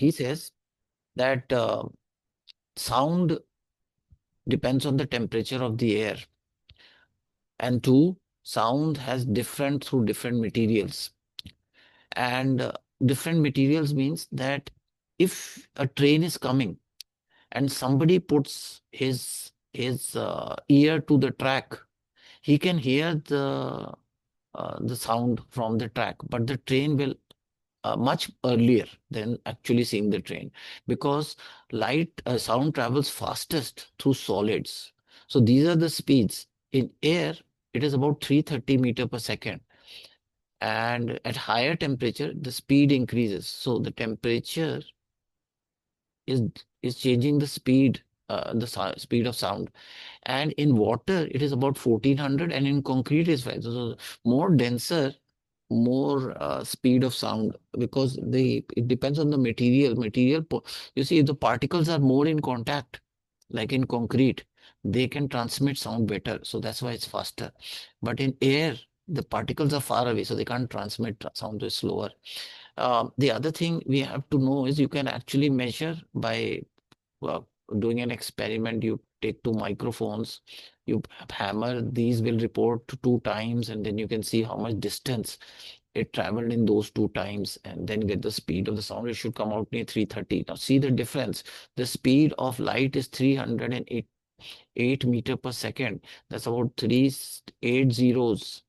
he says that sound depends on the temperature of the air, and two, sound has different through different materials. And different materials means that if a train is coming and somebody puts his ear to the track, he can hear the sound from the track, but the train will much earlier than actually seeing the train, because sound travels fastest through solids. So these are the speeds. In air, it is about 330 meter per second, and at higher temperature, the speed increases. So the temperature is is changing the speed, speed of sound. And in water, it is about 1400, and in concrete is 5. So more denser, more speed of sound, because it depends on the you see, if the particles are more in contact, like in concrete, they can transmit sound better, so that's why it's faster. But in air, the particles are far away, so they can't transmit sound, so it's slower. The other thing we have to know is you can actually measure by uh, doing an experiment. You take two microphones, you hammer, these will report to 2 times, and then you can see how much distance it traveled in those 2 times, and then get the speed of the sound. It should come out near 330. Now see the difference. The speed of light is 308 meter per second. That's about 380,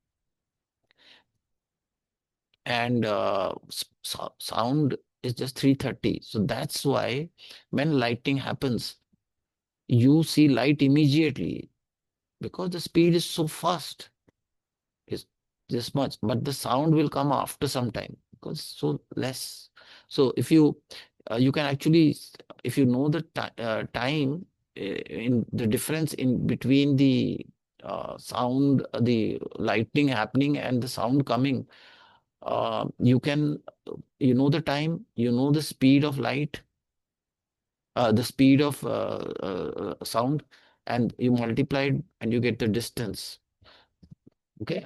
and sound is just 330. So that's why when lighting happens, you see light immediately, because the speed is so fast, is this much, but the sound will come after some time because so less. So if you can actually, if you know the time, in the difference in between the sound, the lightning happening and the sound coming, you can, you know the time, you know the speed of light, the speed of sound, and you multiply it and you get the distance. Okay.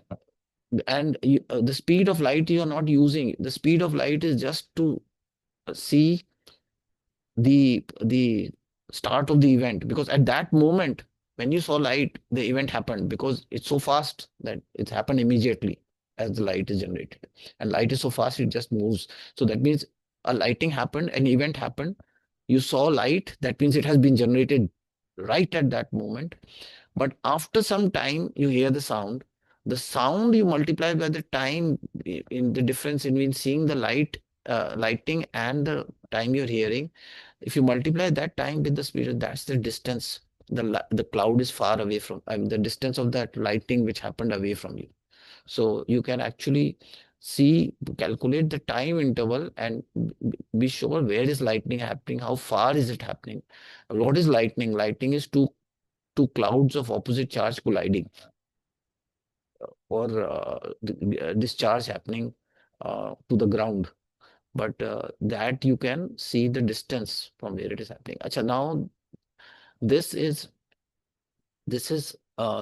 And the speed of light you are not using. The speed of light is just to see the start of the event, because at that moment when you saw light, the event happened, because it's so fast that it's happened immediately as the light is generated. And light is so fast, it just moves. So that means a lighting happened, an event happened, you saw light, that means it has been generated right at that moment. But after some time, you hear the sound. The sound you multiply by the time, in the difference between seeing the lighting and the time you're hearing. If you multiply that time with the speed, that's the distance. The cloud is far away from, I mean, the distance of that lighting which happened away from you. So you can actually calculate the time interval, and be sure where is lightning happening, how far is it happening. What is lightning? Lightning is two clouds of opposite charge colliding, or discharge happening to the ground. But that you can see the distance from where it is happening. Acha, now this is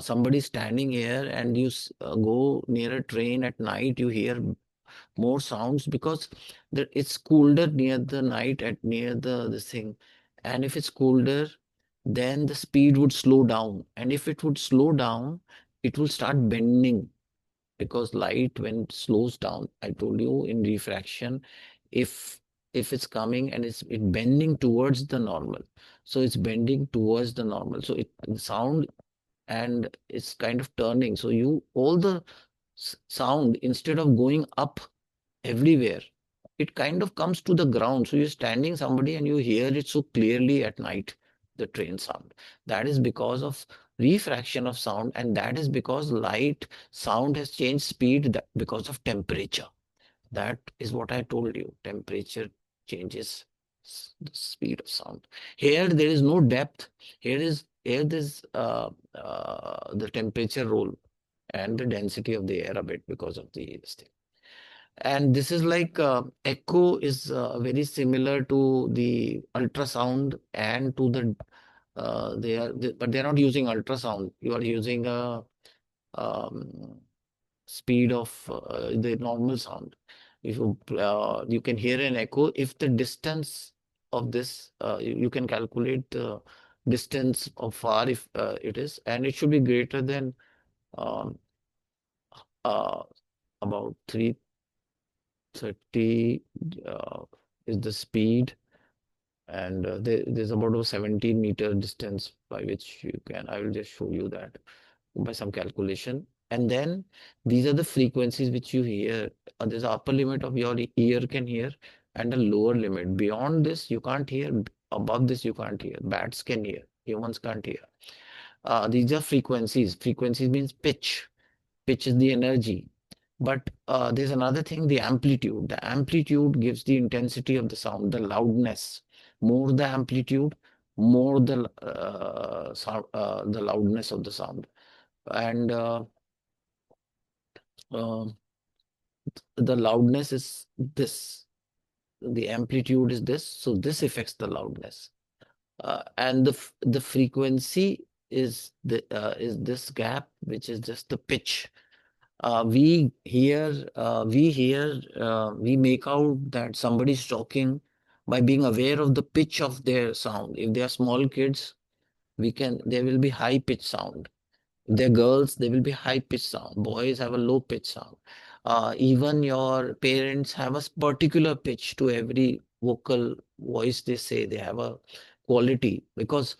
somebody standing here, and go near a train at night, you hear more sounds, because it's colder near the night, at near the this thing. And if it's colder, then the speed would slow down, and if it would slow down, it will start bending, because light, when it slows down, I told you in refraction, if it's coming and it bending towards the normal, so it's bending towards the normal, so the sound, and it's kind of turning, so all the sound, instead of going up everywhere, it kind of comes to the ground. So you're standing somebody and you hear it so clearly at night, the train sound. That is because of refraction of sound, and that is because light sound has changed speed, because of temperature. That is what I told you. Temperature changes the speed of sound. Here there is no depth. Here there's the temperature role and the density of the air a bit, because of this thing. And this is like echo is very similar to the ultrasound, and to the but they're not using ultrasound. You are using a um, speed of the normal sound. If you can hear an echo if the distance of this, you can calculate the distance of far if it is, and it should be greater than um, uh, about 330 is the speed, and there's about a 17-meter distance by which you can. I will just show you that by some calculation. And then these are the frequencies which you hear. There's an upper limit of your ear can hear and a lower limit. Beyond this, you can't hear. Above this, you can't hear. Bats can hear. Humans can't hear. These are frequencies. Frequencies means pitch. Pitch is the energy. But there's another thing, the amplitude. The amplitude gives the intensity of the sound, the loudness. More the amplitude, more the loudness of the sound. And uh, the loudness is this, the amplitude is this, so this affects the loudness. And the frequency is this gap, which is just the pitch. We make out that somebody's talking by being aware of the pitch of their sound. If they are small kids, there will be high pitch sound. If they're girls, they will be high pitch sound. Boys have a low pitch sound. Even your parents have a particular pitch to every vocal voice they say. They have a quality, because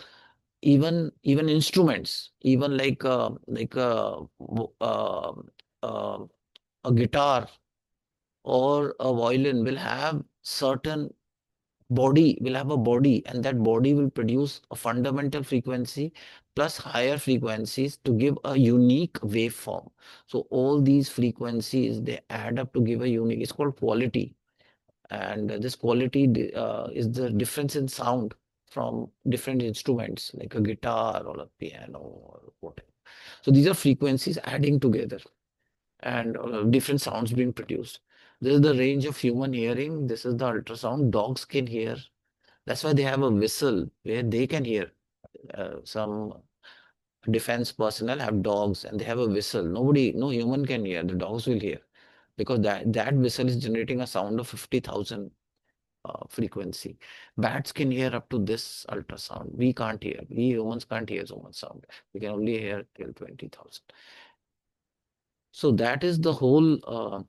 even instruments, even uh, a guitar or a violin will have a body, and that body will produce a fundamental frequency plus higher frequencies to give a unique waveform. So all these frequencies, they add up to give a unique, it's called quality. And this quality is the difference in sound from different instruments like a guitar or a piano or whatever. So these are frequencies adding together, and different sounds being produced. This is the range of human hearing. This is the ultrasound. Dogs can hear. That's why they have a whistle where they can hear. Some defense personnel have dogs and they have a whistle. No human can hear. The dogs will hear, because that whistle is generating a sound of 50,000 frequency. Bats can hear up to this ultrasound. We can't hear. We humans can't hear so much sound. We can only hear till 20,000. So that is the whole